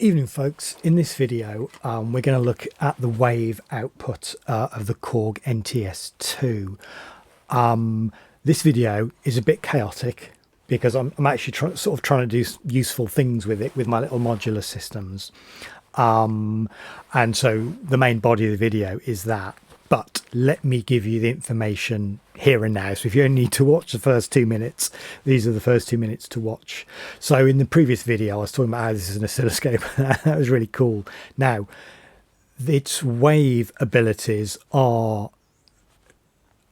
Evening folks, in this video we're going to look at the wave output of the Korg NTS-2. This video is a bit chaotic because I'm actually sort of trying to do useful things with it with my little modular systems, and so the main body of the video is that. But let me give you the information here and now. So if you only need to watch the first 2 minutes, these are the first 2 minutes to watch. So in the previous video, I was talking about how this is an oscilloscope. That was really cool. Now, its wave abilities are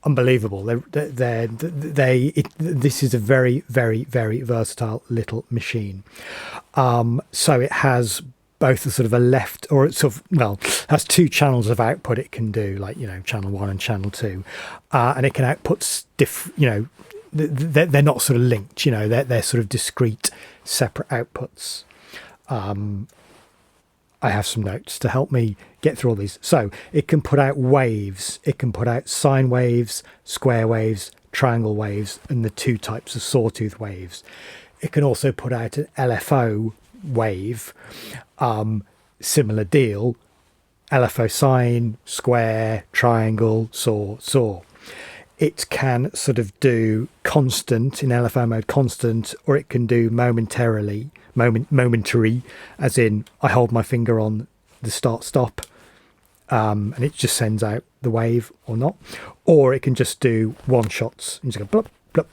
unbelievable. This is a very, very, very versatile little machine. So it has both a sort of a left, or it's sort of, well, has two channels of output it can do, like, you know, channel 1 and channel 2, and it can output they're not sort of linked, you know, they're sort of discrete, separate outputs. I have some notes to help me get through all these. So it can put out waves, it can put out sine waves, square waves, triangle waves, and the two types of sawtooth waves. It can also put out an LFO wave, similar deal, LFO sine, square, triangle, saw. It can sort of do constant in LFO mode, constant, or it can do momentary, as in I hold my finger on the start stop, and it just sends out the wave or not, or it can just do one shots and just go blop blop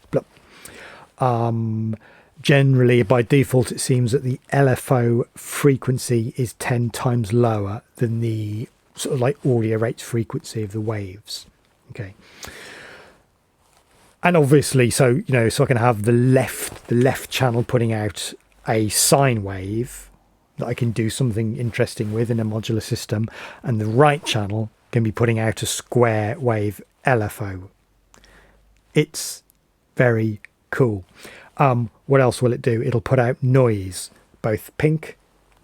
blop. Generally, by default, it seems that the LFO frequency is 10 times lower than the sort of like audio rate frequency of the waves. Okay. And obviously, so, you know, so I can have the left channel putting out a sine wave that I can do something interesting with in a modular system, and the right channel can be putting out a square wave LFO. It's very cool. What else will it do? It'll put out noise, both pink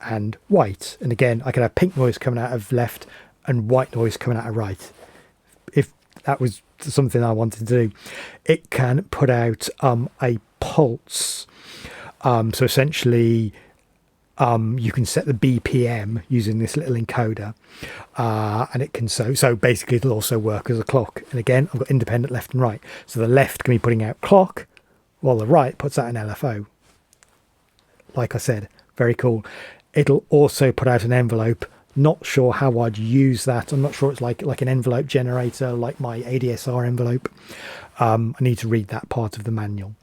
and white. And again, I can have pink noise coming out of left and white noise coming out of right, if that was something I wanted to do. It can put out a pulse. So essentially, you can set the BPM using this little encoder, and it can so basically it'll also work as a clock. And again, I've got independent left and right. So the left can be putting out clock, while the right puts out an LFO. Like I said, very cool. It'll also put out an envelope. Not sure how I'd use that. I'm not sure it's like an envelope generator, like my ADSR envelope. I need to read that part of the manual.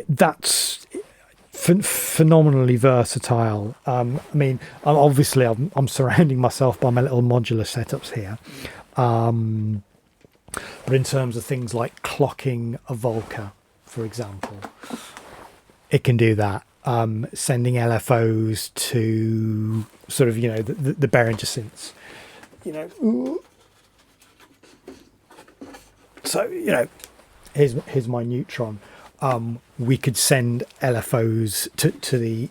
That's phenomenally versatile. I mean, obviously I'm surrounding myself by my little modular setups here. But in terms of things like clocking a volca, for example, it can do that. Sending LFOs to sort of, you know, the Behringer synths, you know. So, you know, here's my neutron. We could send LFOs to the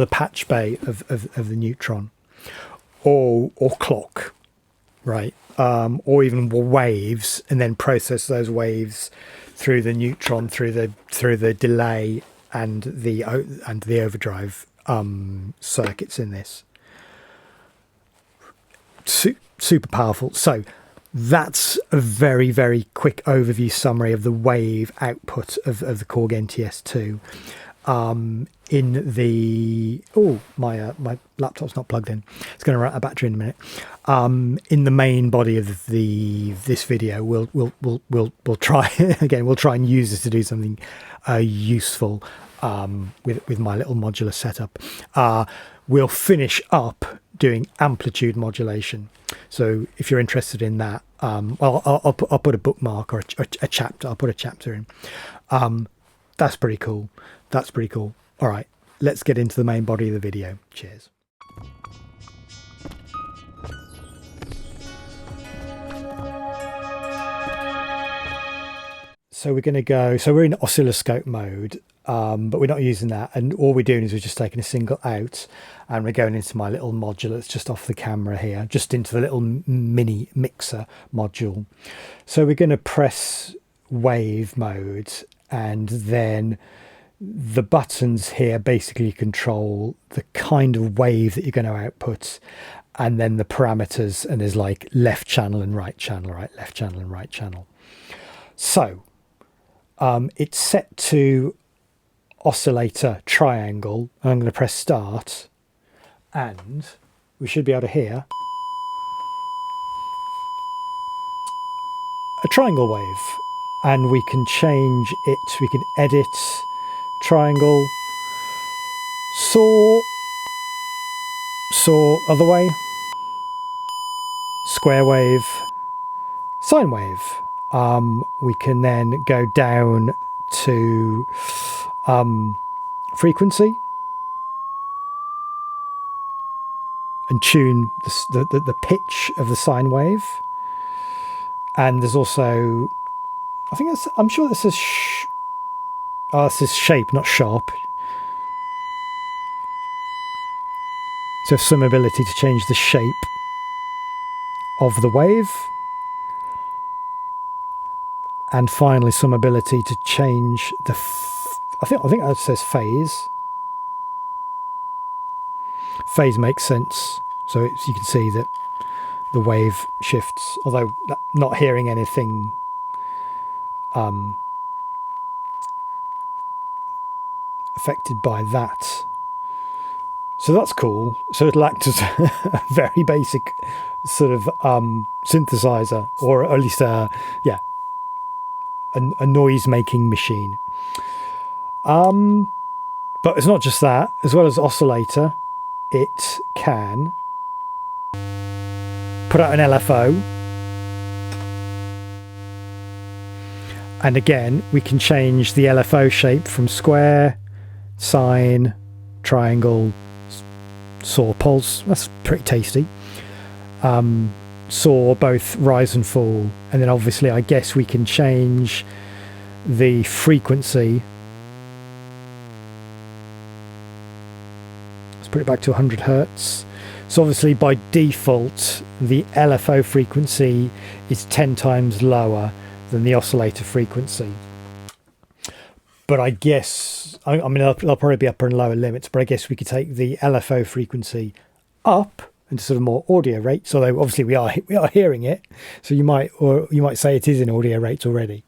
patch bay of the neutron, or clock, right? Or even waves, and then process those waves through the neutron, through the delay and the overdrive circuits in this. Super powerful. So that's a very, very quick overview summary of the wave output of the Korg NTS-2. In the my laptop's not plugged in. It's going to run out of battery in a minute. In the main body of this video, we'll try again. We'll try and use this to do something useful with my little modular setup. We'll finish up doing amplitude modulation. So if you're interested in that, well, I'll put a bookmark or a chapter. I'll put a chapter in. That's pretty cool. That's pretty cool. All right, let's get into the main body of the video. Cheers. So we're going to go, so we're in oscilloscope mode, but we're not using that. And all we're doing is we're just taking a single out, and we're going into my little module that's just off the camera here, just into the little mini mixer module. So we're going to press wave mode, and then the buttons here basically control the kind of wave that you're going to output, and then the parameters, and there's like left channel and right channel, right, left channel and right channel. So it's set to oscillator triangle. I'm going to press start, and we should be able to hear a triangle wave, and we can change it. We can edit triangle, saw other way, square wave, sine wave. We can then go down to frequency and tune the pitch of the sine wave. And there's also, I think that's, I'm sure this is this is shape, not sharp. So some ability to change the shape of the wave, and finally some ability to change the I think that says phase. Phase makes sense, so you can see that the wave shifts, although not hearing anything affected by that. So that's cool. So it'll act as a very basic sort of synthesizer, or at least a noise making machine. But it's not just that. As well as oscillator, it can put out an LFO, and again we can change the LFO shape from square, sine, triangle, saw, pulse. That's pretty tasty. Saw both rise and fall, and then obviously I guess we can change the frequency. Let's put it back to 100 hertz. So obviously by default the LFO frequency is 10 times lower than the oscillator frequency. But I guess, I mean, there'll probably be upper and lower limits, but I guess we could take the LFO frequency up into sort of more audio rates, although obviously we are hearing it. So you might say it is in audio rates already.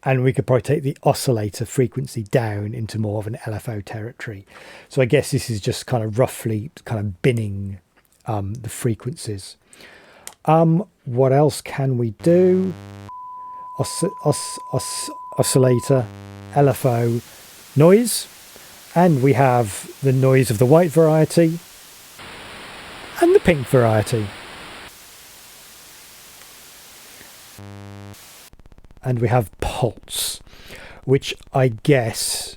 And we could probably take the oscillator frequency down into more of an LFO territory. So I guess this is just kind of roughly kind of binning the frequencies. What else can we do? Oscillator, LFO, noise, and we have the noise of the white variety and the pink variety. And we have pulse, which I guess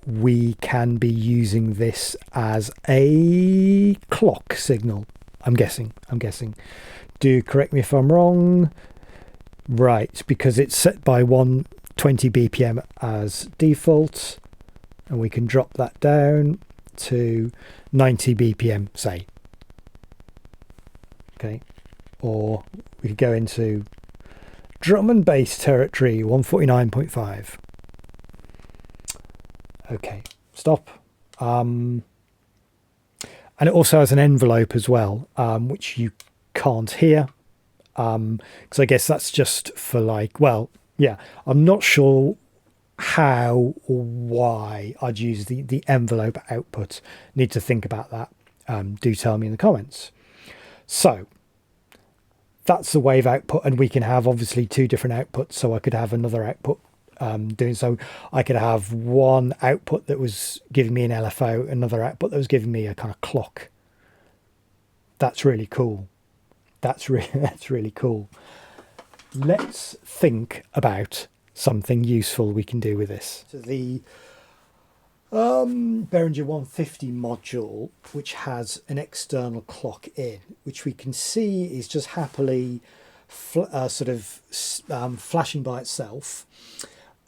we can be using this as a clock signal. I'm guessing. Do correct me if I'm wrong. Right, because it's set by 120 BPM as default, and we can drop that down to 90 BPM, say. Okay, or we could go into drum and bass territory, 149.5. Okay, stop. And it also has an envelope as well, which you can't hear. Because I guess that's just for like, well, yeah, I'm not sure how or why I'd use the envelope output. Need to think about that. Do tell me in the comments. So that's the wave output, and we can have obviously two different outputs. So I could have another output doing so. I could have one output that was giving me an LFO, another output that was giving me a kind of clock. That's really cool. That's really cool. Let's think about something useful we can do with this. So the Behringer 150 module, which has an external clock in, which we can see is just happily flashing by itself,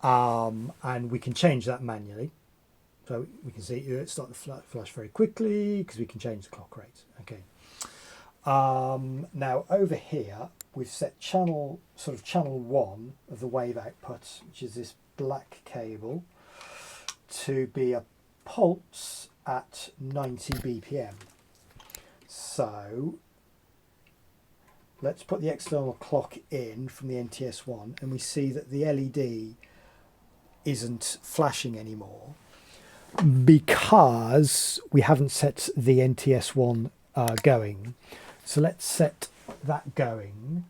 and we can change that manually. So we can see it start to flash very quickly because we can change the clock rate. Okay. Now over here we've set channel 1 of the wave output, which is this black cable, to be a pulse at 90 BPM. So let's put the external clock in from the NTS-1, and we see that the LED isn't flashing anymore because we haven't set the NTS-1 going. So let's set that going.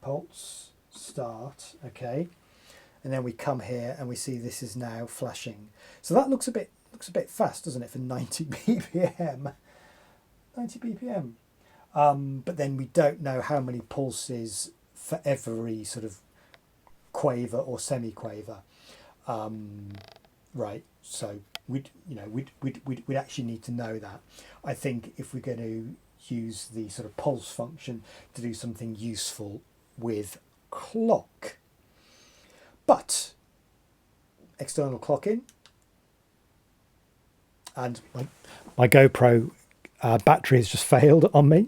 Pulse start, okay, and then we come here and we see this is now flashing. So that looks a bit fast, doesn't it, for 90 BPM? 90 BPM. But then we don't know how many pulses for every sort of quaver or semi-quaver. Right, so we'd actually need to know that. I think if we're going to use the sort of pulse function to do something useful with clock. But external clock in, and my GoPro battery has just failed on me,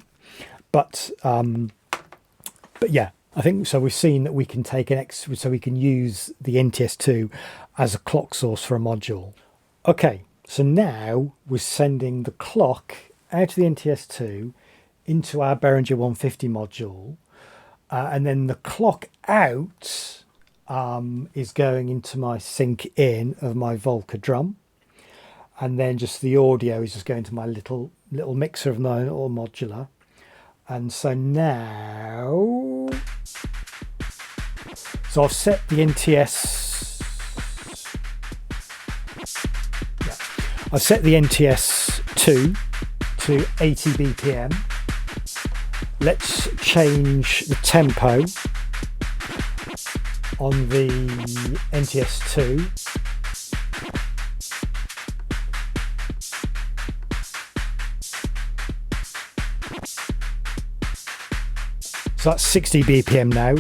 but yeah, I think so. We've seen that we can take so we can use the NTS-2 as a clock source for a module. Okay, so now we're sending the clock out of the NTS-2 into our Behringer 150 module, and then the clock out is going into my sync in of my volca drum, and then just the audio is just going to my little mixer of my little modular. And so now, so I've set the NTS, I've set the NTS-2 to 80 BPM. Let's change the tempo on the NTS-2. So that's 60 BPM now.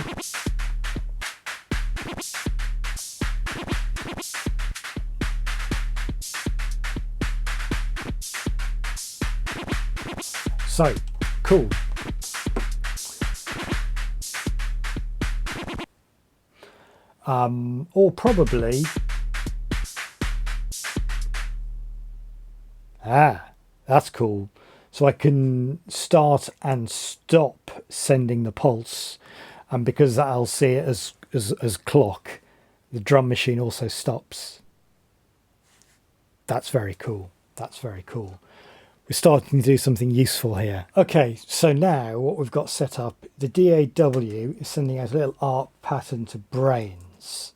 So, cool. Or probably, that's cool. So I can start and stop sending the pulse, and because I'll see it as clock, the drum machine also stops. That's very cool. That's very cool. We're starting to do something useful here. Okay, so now what we've got set up, the DAW is sending out a little arc pattern to brains.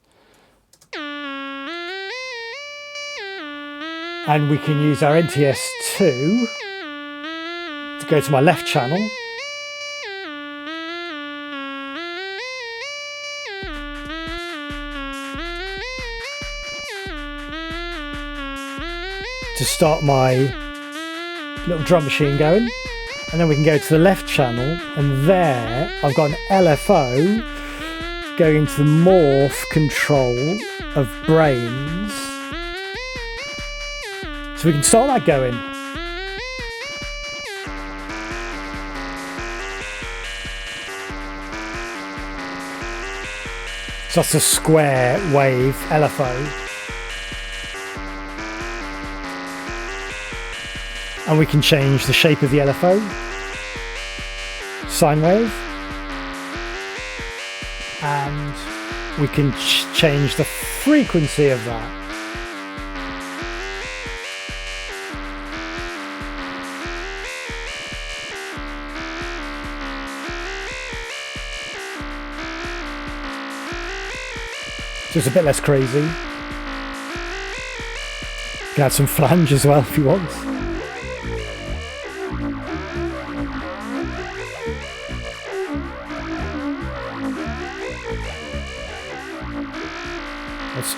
And we can use our NTS-2 to go to my left channel. To start my little drum machine going. And then we can go to the left channel, and there I've got an LFO going into the morph control of brains. So we can start that going. So that's a square wave LFO. And we can change the shape of the LFO. Sine wave. And we can change the frequency of that. So it's a bit less crazy. You can add some flange as well if you want. That's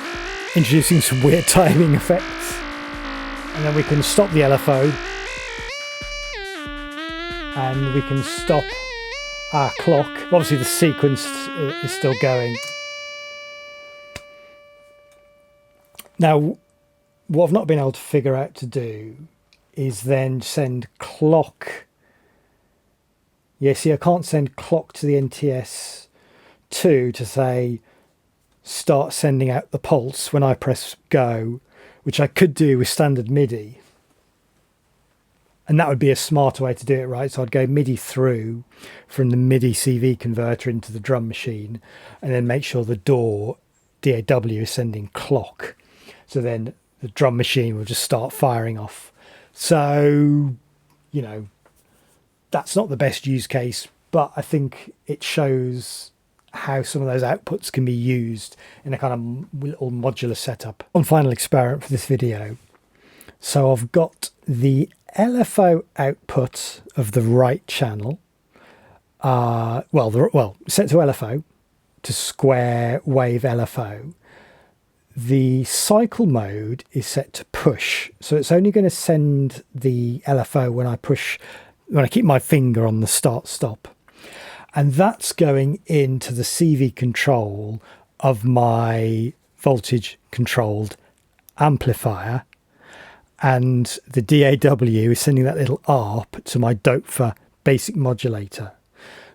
introducing some weird timing effects. And then we can stop the LFO. And we can stop our clock. Obviously the sequence is still going. Now, what I've not been able to figure out to do is then send clock. Yeah, see, I can't send clock to the NTS-2 2 to say start sending out the pulse when I press go, which I could do with standard MIDI. And that would be a smarter way to do it, right? So I'd go MIDI through from the MIDI CV converter into the drum machine, and then make sure the DAW is sending clock. So then the drum machine will just start firing off. So, you know, that's not the best use case, but I think it shows how some of those outputs can be used in a kind of little modular setup. One final experiment for this video. So I've got the LFO output of the right channel, set to LFO, to square wave LFO. The cycle mode is set to push, so it's only going to send the LFO when I keep my finger on the start stop, and that's going into the CV control of my voltage controlled amplifier, and the DAW is sending that little ARP to my Doepfer basic modulator.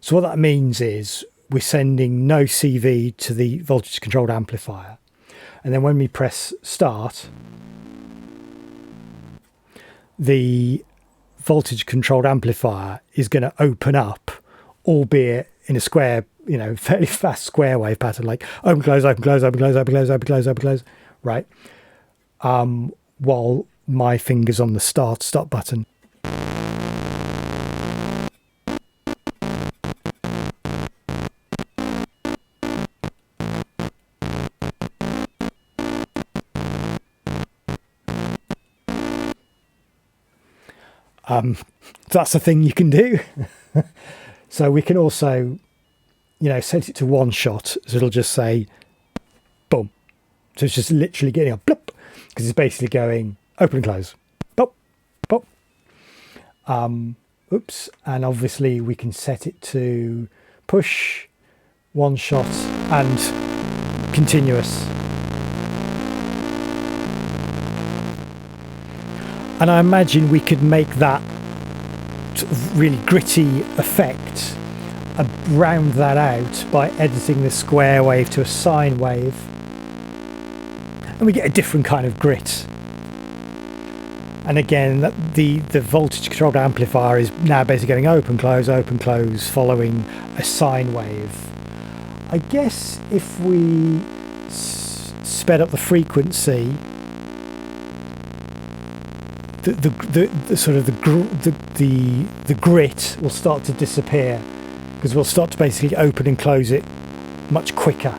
So what that means is we're sending no CV to the voltage controlled amplifier, and then when we press start, the voltage controlled amplifier is going to open up, albeit in a square, you know, fairly fast square wave pattern, like open close, open close, open close, open close, open close, open close, right? While my finger's on the start stop button. That's a thing you can do. So we can also, you know, set it to one shot, so it'll just say boom. So it's just literally getting a blip, because it's basically going open and close, pop, pop. Oops, and obviously we can set it to push, one shot, and continuous. And I imagine we could make that sort of really gritty effect, round that out by editing the square wave to a sine wave, and we get a different kind of grit. And again, the voltage controlled amplifier is now basically going open close, following a sine wave. I guess if we sped up the frequency, the sort of the grit will start to disappear, because we'll start to basically open and close it much quicker.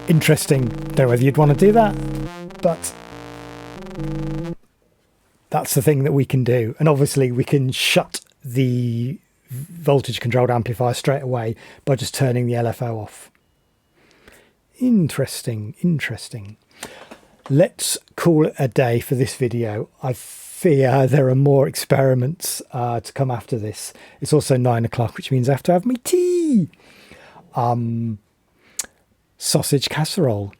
Interesting. Don't know whether you'd want to do that, but that's the thing that we can do. And obviously we can shut the voltage controlled amplifier straight away by just turning the LFO off. Interesting. Let's call it a day for this video. I fear there are more experiments to come after this. It's also 9 o'clock, which means I have to have my tea. Sausage casserole.